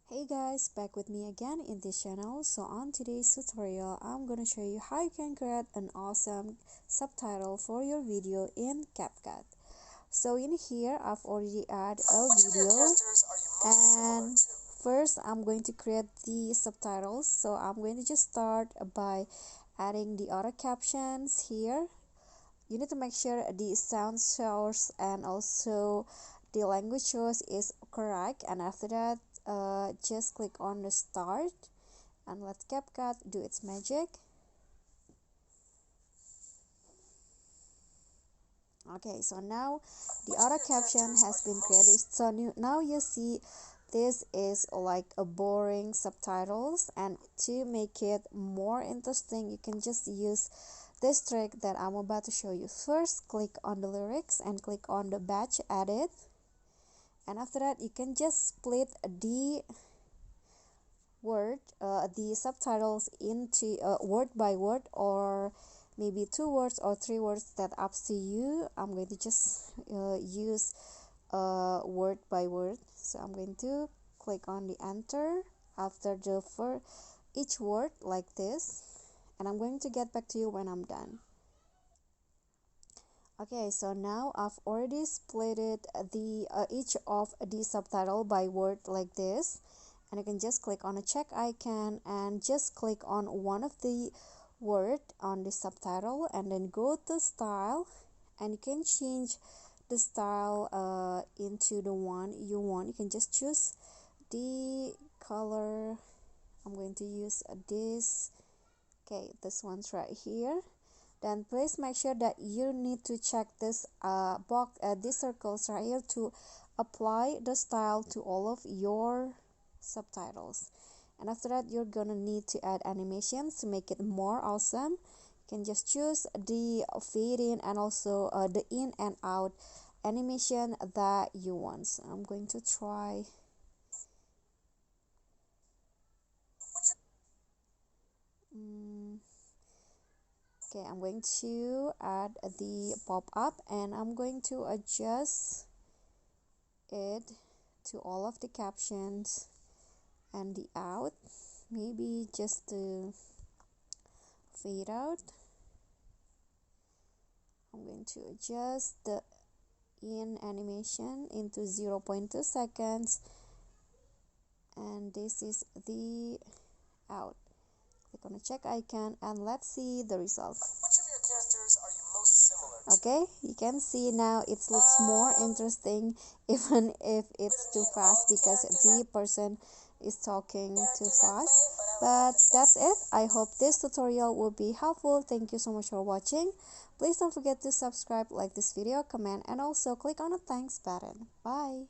Hey guys, back with me again in this channel. So on today's tutorial, I'm gonna show you how you can create an awesome subtitle for your video in CapCut. So in here, I've already added a video, and first I'm going to create the subtitles. So I'm going to just start by adding the auto captions here. You need to make sure the sound source and also the language choice is correct, and after that just click on the start and let CapCut do its magic. Okay, so now the auto caption has been created. So now you see this is like a boring subtitles, and to make it more interesting you can just use this trick that I'm about to show you. First, click on the lyrics and click on the batch edit, and after that you can just split the subtitles into word by word, or maybe 2 words or 3 words, that up to you. I'm going to just use word by word. So I'm going to click on the enter after the for each word like this, and I'm going to get back to you when I'm done. Okay, so now I've already splitted the each of the subtitle by word like this, and you can just click on a check icon and just click on one of the word on the subtitle, and then go to style, and you can change the style into the one you want. You can just choose the color. I'm going to use this. Okay, this one's right here. Then please make sure that you need to check this box, these circles right here, to apply the style to all of your subtitles. And after that you're gonna need to add animations to make it more awesome. You can just choose the fade in and also the in and out animation that you want. So I'm going to try okay, I'm going to add the pop-up, and I'm going to adjust it to all of the captions and the out, maybe just to fade out. I'm going to adjust the in animation into 0.2 seconds, and this is the out. Click on the check icon and let's see the result. Which of your characters are you most similar to? Okay, you can see now it looks more interesting even if it's too fast, because the person is talking too fast. But that's it. I hope this tutorial will be helpful. Thank you so much for watching. Please don't forget to subscribe, like this video, comment, and also click on the thanks button. Bye.